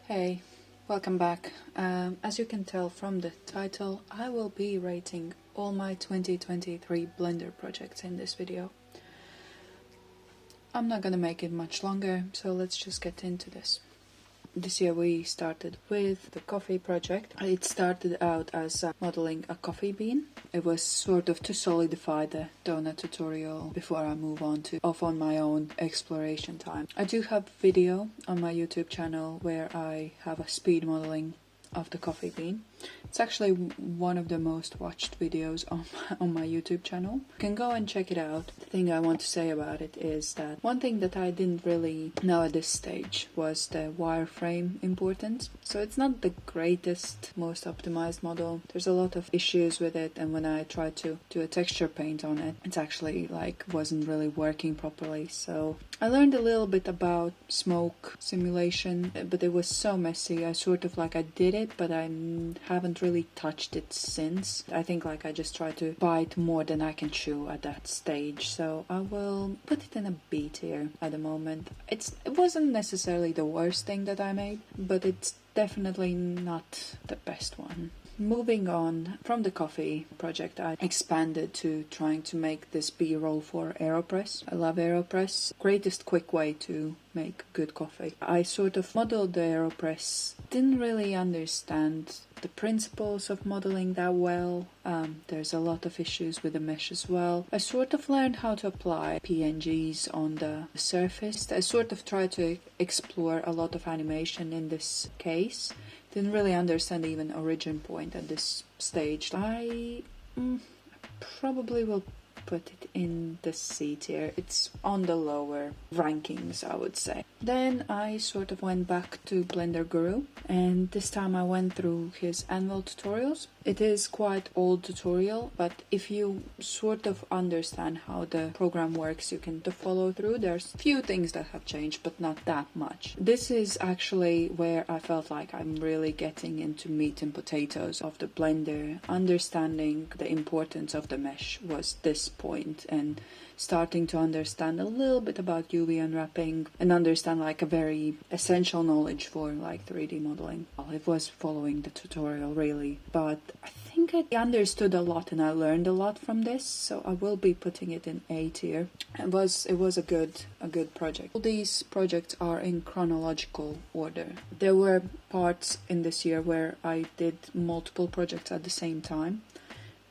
Hey, welcome back. As you can tell from the title, I will be rating all my 2023 Blender projects in this video. I'm not gonna make it much longer, so let's just get into this. This year we started with the coffee project. It started out as modeling a coffee bean. It was sort of to solidify the donut tutorial before I move on to off on my own exploration time. I do have video on my YouTube channel where I have a speed modeling of the coffee bean. It's actually one of the most watched videos on my YouTube channel. You can go and check it out. The thing I want to say about it is that one thing that I didn't really know at this stage was the wireframe importance. So it's not the greatest, most optimized model. There's a lot of issues with it, and when I tried to do a texture paint on it, it's actually wasn't really working properly. So I learned a little bit about smoke simulation, but it was so messy. I did it, but I haven't really touched it since. I think I just try to bite more than I can chew at that stage. So I will put it in a B tier at the moment. It wasn't necessarily the worst thing that I made, but it's definitely not the best one. Moving on from the coffee project, I expanded to trying to make this B-roll for AeroPress. I love AeroPress. Greatest quick way to make good coffee. I sort of modeled the AeroPress. Didn't really understand the principles of modeling that well. There's a lot of issues with the mesh as well. I sort of learned how to apply PNGs on the surface. I sort of tried to explore a lot of animation in this case. Didn't really understand even origin point at this stage. I probably will put it in the C tier. It's on the lower rankings, I would say. Then I sort of went back to Blender Guru, and this time I went through his annual tutorials. It is quite old tutorial, but if you sort of understand how the program works, you can follow through. There's few things that have changed, but not that much. This is actually where I felt like I'm really getting into meat and potatoes of the Blender. Understanding the importance of the mesh was this point, and starting to understand a little bit about UV unwrapping and understand a very essential knowledge for 3D modeling. Well, it was following the tutorial really, but I think I understood a lot and I learned a lot from this, so I will be putting it in A tier. It was a good project. All these projects are in chronological order. There were parts in this year where I did multiple projects at the same time,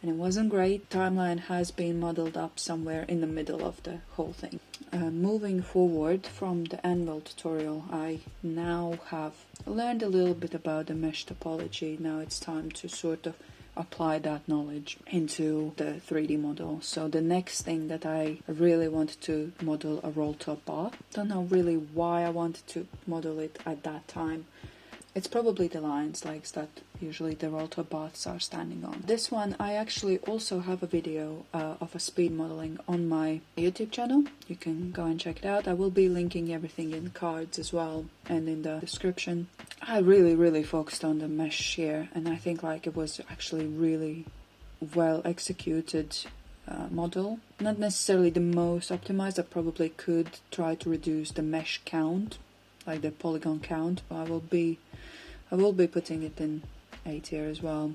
and it wasn't great. Timeline has been modeled up somewhere in the middle of the whole thing. Moving forward from the anvil tutorial, I now have learned a little bit about the mesh topology. Now it's time to sort of apply that knowledge into the 3D model. So the next thing that I really wanted to model a roll top bath. Don't know really why I wanted to model it at that time. It's probably the lines that usually the roll top baths are standing on. This one, I actually also have a video of a speed modeling on my YouTube channel. You can go and check it out. I will be linking everything in cards as well and in the description. I really focused on the mesh here, and I think it was actually really well executed model. Not necessarily the most optimized. I probably could try to reduce the mesh count, the polygon count, but I will be putting it in A tier as well.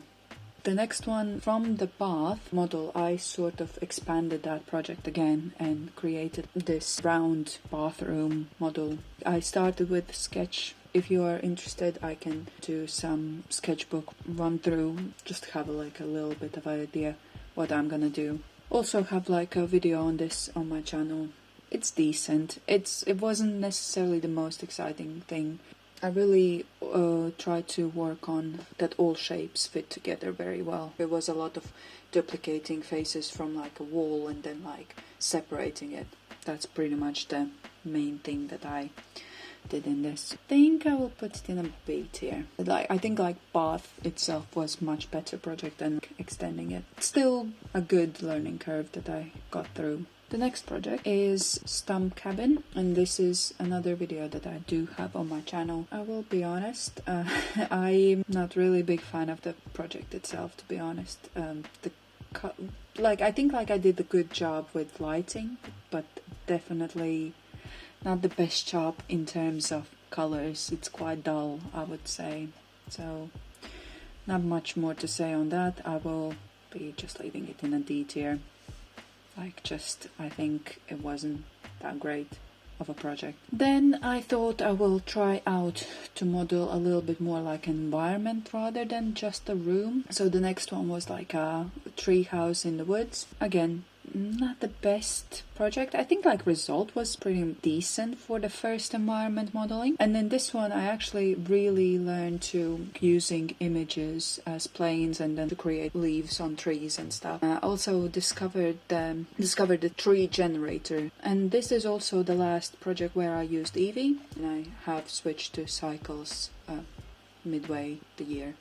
The next one, from the bath model, I sort of expanded that project again and created this round bathroom model. I started with Sketch. If you are interested, I can do some sketchbook run through, just to have a little bit of an idea what I'm gonna do. Also have a video on this on my channel. It's decent. It wasn't necessarily the most exciting thing. I really tried to work on that all shapes fit together very well. There was a lot of duplicating faces from a wall and then separating it. That's pretty much the main thing that I did in this. I think I will put it in a B tier. I think bath itself was much better project than extending it. Still a good learning curve that I got through. The next project is Stump Cabin, and this is another video that I do have on my channel. I will be honest, I'm not really a big fan of the project itself, to be honest. I think I did a good job with lighting, but definitely not the best job in terms of colors. It's quite dull, I would say. So not much more to say on that. I will be just leaving it in a D tier. I think it wasn't that great of a project. Then I thought I will try out to model a little bit more like an environment rather than just a room. So the next one was like a tree house in the woods. Again, not the best project. I think result was pretty decent for the first environment modeling. And then this one I actually really learned to using images as planes and then to create leaves on trees and stuff. I also discovered the tree generator. And this is also the last project where I used Eevee, and I have switched to Cycles midway the year.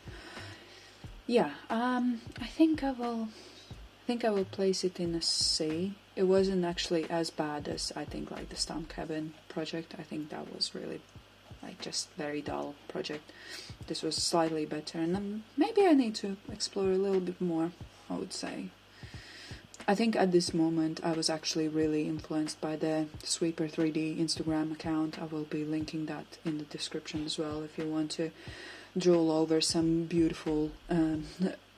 Yeah, I think I will place it in a C. It wasn't actually as bad as I think the Stump Cabin project. I think that was really just very dull project. This was slightly better, and maybe I need to explore a little bit more, I would say. I think at this moment I was actually really influenced by the Sweeper 3D Instagram account. I will be linking that in the description as well if you want to drool over some beautiful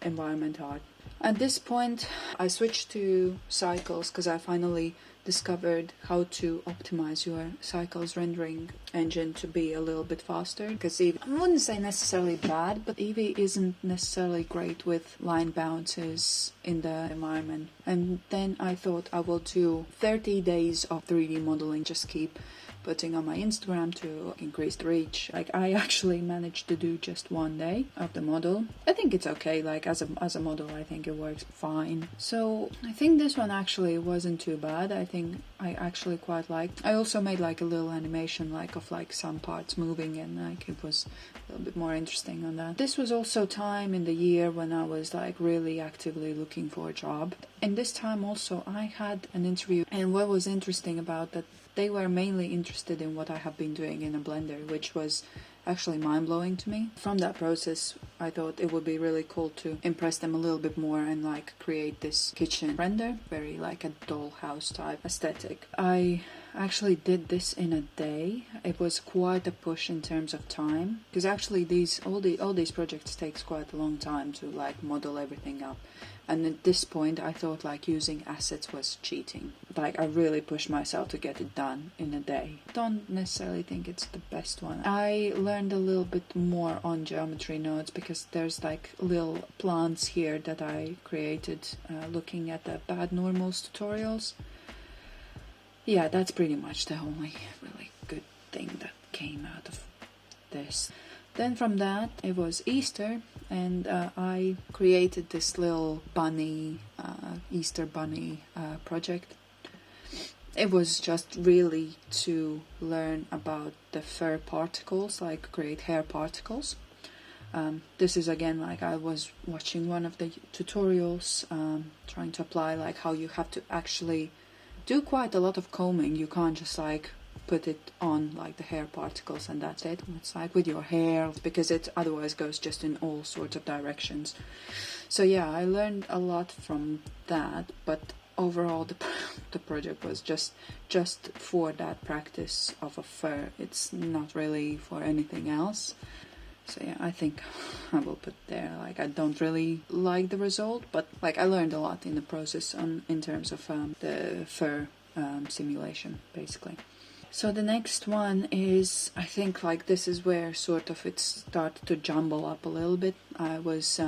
environment art. At this point, I switched to Cycles because I finally discovered how to optimize your Cycles rendering engine to be a little bit faster. Because I wouldn't say necessarily bad, but Eevee isn't necessarily great with line bounces in the environment. And then I thought I will do 30 days of 3D modeling, just keep putting on my Instagram to increase the reach. I actually managed to do just 1 day of the model. I think it's okay, as a model I think it works fine. So I think this one actually wasn't too bad. I think I actually quite liked. I also made a little animation of some parts moving, and it was a little bit more interesting on that. This was also time in the year when I was really actively looking for a job. And this time also I had an interview, and what was interesting about that, they were mainly interested in what I have been doing in a Blender, which was actually mind-blowing to me. From that process, I thought it would be really cool to impress them a little bit more and create this kitchen render, very a dollhouse type aesthetic. I actually did this in a day. It was quite a push in terms of time, because actually all these projects takes quite a long time to model everything up. And at this point I thought using assets was cheating. I really pushed myself to get it done in a day. Don't necessarily think it's the best one. I learned a little bit more on geometry nodes because there's little plants here that I created looking at the Bad Normals tutorials. Yeah, that's pretty much the only really good thing that came out of this. Then from that, it was Easter, and I created this little bunny, Easter bunny project. It was just really to learn about the fur particles, create hair particles. This is again I was watching one of the tutorials, trying to apply how you have to actually do quite a lot of combing. You can't just put it on the hair particles and that's it. It's with your hair, because it otherwise goes just in all sorts of directions. So yeah, I learned a lot from that, but overall the project was just for that practice of a fur. It's not really for anything else. So yeah, I think I will put there. I don't really like the result, but I learned a lot in the process in terms of the fur simulation, basically. So the next one is, I think this is where sort of it started to jumble up a little bit. I was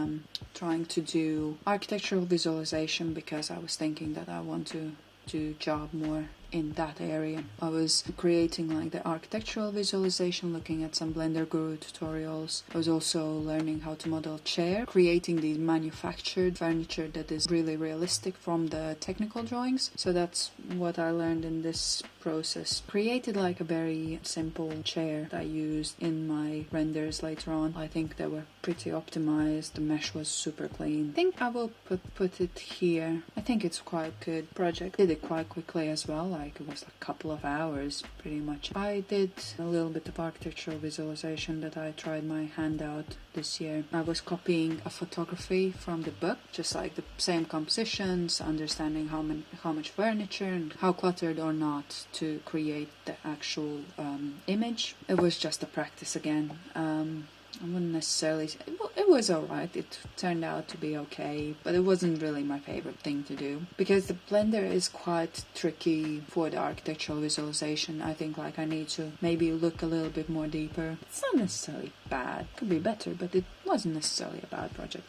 trying to do architectural visualization because I was thinking that I want to do job more in that area. I was creating the architectural visualization, looking at some Blender Guru tutorials. I was also learning how to model chair, creating the manufactured furniture that is really realistic from the technical drawings. So that's what I learned in this process. Created a very simple chair that I used in my renders later on. I think they were pretty optimized. The mesh was super clean. I think I will put it here. I think it's quite a good project. Did it quite quickly as well. like it was like a couple of hours pretty much. I did a little bit of architectural visualization that I tried my hand out this year. I was copying a photography from the book, just like the same compositions, understanding how much furniture and how cluttered or not to create the actual image. It was just a practice again. I wouldn't necessarily say, well, it was alright, it turned out to be okay, but it wasn't really my favorite thing to do, because the Blender is quite tricky for the architectural visualization. I think like I need to maybe look a little bit more deeper. It's not necessarily bad, could be better, but it wasn't necessarily a bad project.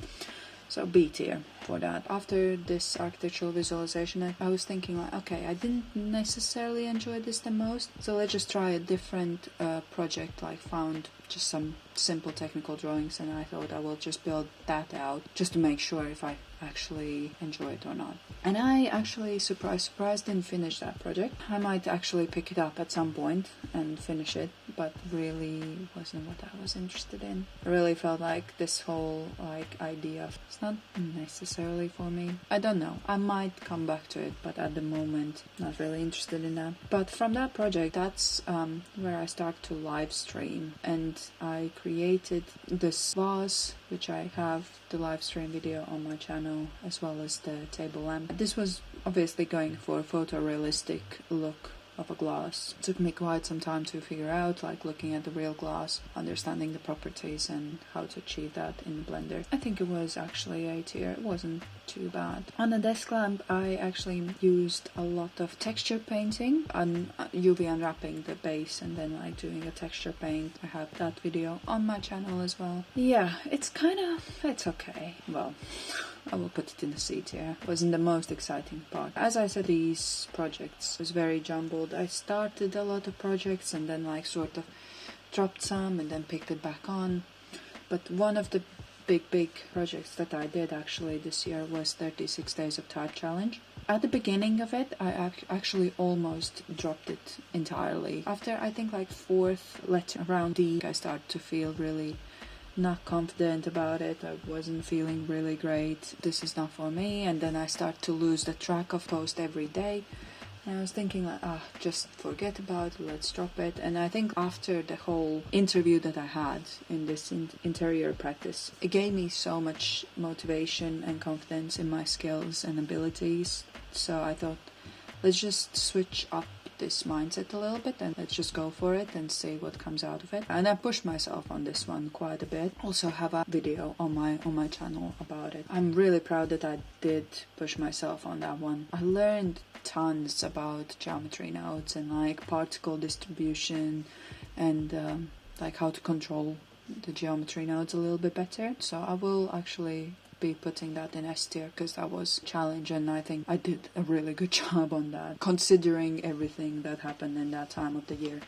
So B tier for that. After this architectural visualization, I was thinking like, okay, I didn't necessarily enjoy this the most, so let's just try a different project. Like found just some simple technical drawings, and I thought I will just build that out just to make sure if I actually enjoy it or not. And I actually, surprise didn't finish that project. I might actually pick it up at some point and finish it, but really wasn't what I was interested in. I really felt like this whole like idea of it's not necessarily for me. I don't know, I might come back to it, but at the moment not really interested in that. But from that project, that's where I start to live stream, and I created this vase, which I have the live stream video on my channel, as well as the table lamp. This was obviously going for a photorealistic look of a glass. It took me quite some time to figure out, like looking at the real glass, understanding the properties and how to achieve that in the Blender. I think it was actually A tier, it wasn't too bad. On the desk lamp, I actually used a lot of texture painting and UV unwrapping the base and then like doing a texture paint. I have that video on my channel as well. Yeah, it's okay. Well, I will put it in the C tier. It wasn't the most exciting part. As I said, these projects was very jumbled. I started a lot of projects and then like sort of dropped some and then picked it back on. But one of the big projects that I did actually this year was 36 Days of Type Challenge. At the beginning of it, I actually almost dropped it entirely. After I think like 4th letter around D, I started to feel really not confident about it. I wasn't feeling really great. This is not for me. And then I start to lose the track of post every day. And I was thinking like, just forget about it, let's drop it. And I think after the whole interview that I had in this interior practice, it gave me so much motivation and confidence in my skills and abilities. So I thought, let's just switch up this mindset a little bit and let's just go for it and see what comes out of it. And I pushed myself on this one quite a bit. Also have a video on my channel about it. I'm really proud that I did push myself on that one. I learned tons about geometry nodes and like particle distribution and like how to control the geometry nodes a little bit better. So I will actually be putting that in S tier because that was a challenge, and I think I did a really good job on that considering everything that happened in that time of the year.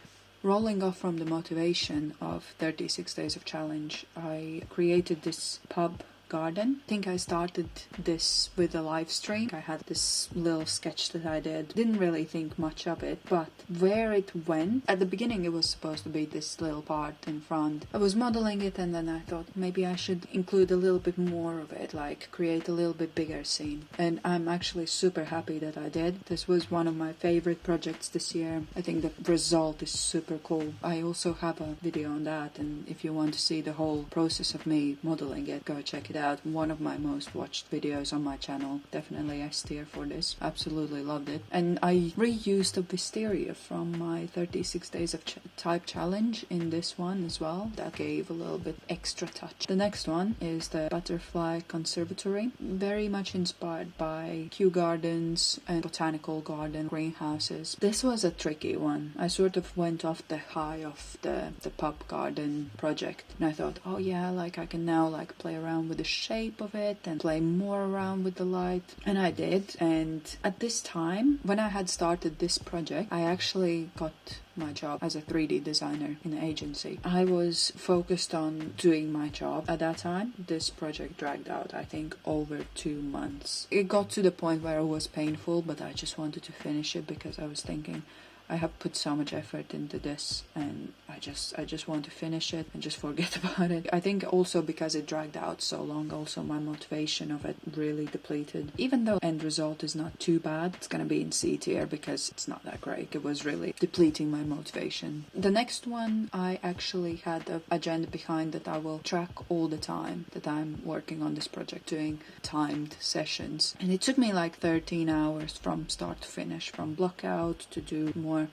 Rolling off from the motivation of 36 Days of Challenge, I created this pub garden. I think I started this with a live stream. I had this little sketch that I didn't really think much of it, but where it went, at the beginning it was supposed to be this little part in front. I was modeling it and then I thought maybe I should include a little bit more of it, like create a little bit bigger scene, and I'm actually super happy that I did. This was one of my favorite projects this year. I think the result is super cool. I also have a video on that, and if you want to see the whole process of me modeling it, go check it out. One of my most watched videos on my channel. Definitely S tier for this. Absolutely loved it. And I reused the wisteria from my 36 Days of Type Challenge in this one as well. That gave a little bit extra touch. The next one is the Butterfly Conservatory. Very much inspired by Kew Gardens and Botanical Garden greenhouses. This was a tricky one. I sort of went off the high of the pub garden project, and I thought, oh yeah, like I can now like play around with the shape of it and play more around with the light, and I did. And at this time, when I had started this project, I actually got my job as a 3D designer in an agency. I was focused on doing my job at that time. This project dragged out, I think, over 2 months. It got to the point where it was painful, but I just wanted to finish it because I was thinking, I have put so much effort into this, and I just want to finish it and just forget about it. I think also because it dragged out so long, also my motivation of it really depleted. Even though end result is not too bad, it's gonna be in C tier because it's not that great. It was really depleting my motivation. The next one, I actually had an agenda behind that I will track all the time that I'm working on this project, doing timed sessions. And it took me like 13 hours from start to finish, from block out to do more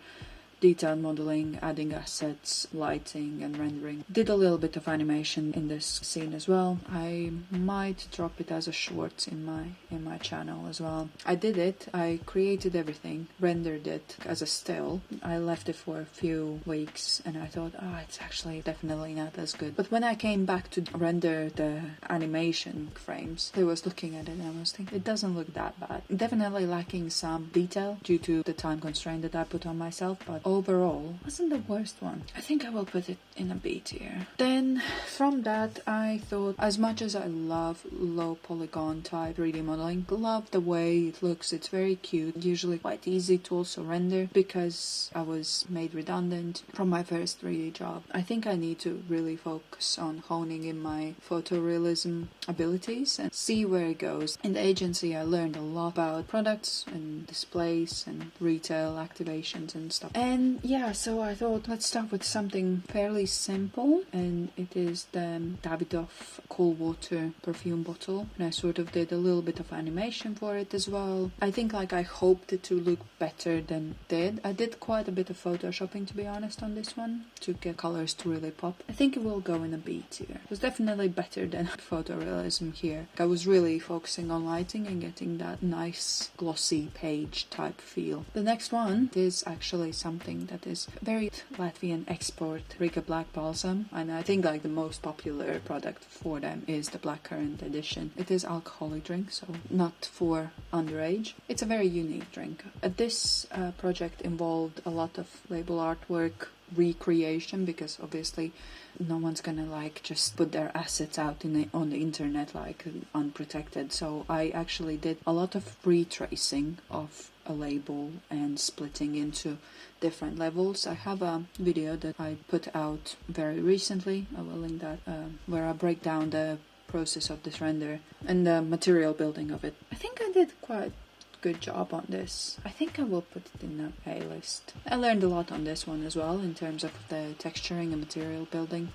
detailed modeling, adding assets, lighting and rendering. Did a little bit of animation in this scene as well. I might drop it as a short in my channel as well. I did it, I created everything, rendered it as a still. I left it for a few weeks and I thought, it's actually definitely not as good. But when I came back to render the animation frames, I was looking at it and I was thinking, it doesn't look that bad. Definitely lacking some detail due to the time constraint that I put on myself, but overall wasn't the worst one. I think I will put it in a B tier. Then from that, I thought, as much as I love low polygon type 3D modeling, love the way it looks. It's very cute, usually quite easy to also render because I was made redundant from my first 3D job. I think I need to really focus on honing in my photorealism abilities and see where it goes. In the agency, I learned a lot about products and displays and retail activations and stuff. And yeah, so I thought, let's start with something fairly simple, and it is the Davidoff cool water perfume bottle. And I sort of did a little bit of animation for it as well. I think like I hoped it to look better than it did. I did quite a bit of photoshopping, to be honest, on this one to get colors to really pop. I think it will go in a B tier. It was definitely better than photorealism here. I was really focusing on lighting and getting that nice glossy page type feel. The next one is actually something that is very Latvian export, Riga Black Balsam, and I think like the most popular product for them is the Blackcurrant edition. It is alcoholic drink, so not for underage. It's a very unique drink. This project involved a lot of label artwork recreation because obviously no one's gonna like just put their assets out on the internet like unprotected. So I actually did a lot of retracing of a label and splitting into different levels. I have a video that I put out very recently. I will link that where I break down the process of this render and the material building of it. I think I did quite good job on this. I think I will put it in a A list. I learned a lot on this one as well in terms of the texturing and material building,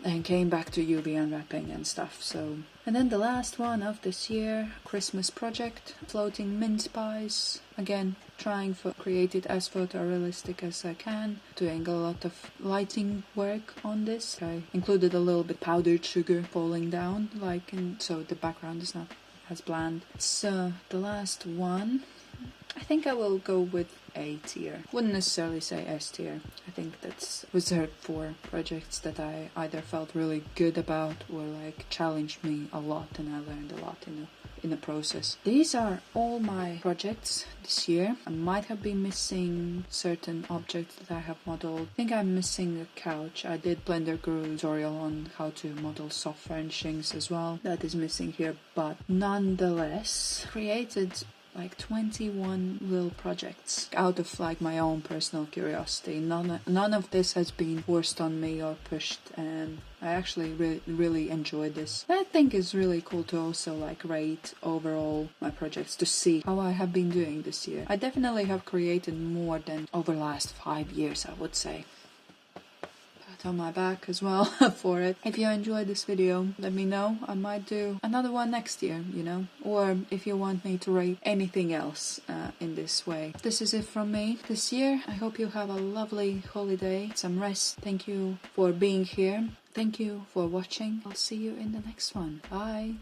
and came back to UV unwrapping and stuff. So, and then the last one of this year, Christmas project, floating mince pies. Again, trying to create it as photorealistic as I can, doing a lot of lighting work on this. I included a little bit powdered sugar falling down, so the background is not as bland. So the last one, I think I will go with A tier. Wouldn't necessarily say S tier. I think that's reserved for projects that I either felt really good about or like challenged me a lot and I learned a lot in the process. These are all my projects this year. I might have been missing certain objects that I have modeled. I think I'm missing a couch. I did Blender Guru tutorial on how to model soft furnishings as well. That is missing here, but nonetheless created like 21 little projects out of like my own personal curiosity. None of this has been forced on me or pushed, and I actually really enjoyed this. I think it's really cool to also like rate overall my projects to see how I have been doing this year. I definitely have created more than over the last 5 years, I would say. On my back as well for it. If you enjoyed this video, let me know. I might do another one next year, or if you want me to rate anything else in this way. This is it from me this year. I hope you have a lovely holiday, some rest. Thank you for being here. Thank you for watching. I'll see you in the next one. Bye.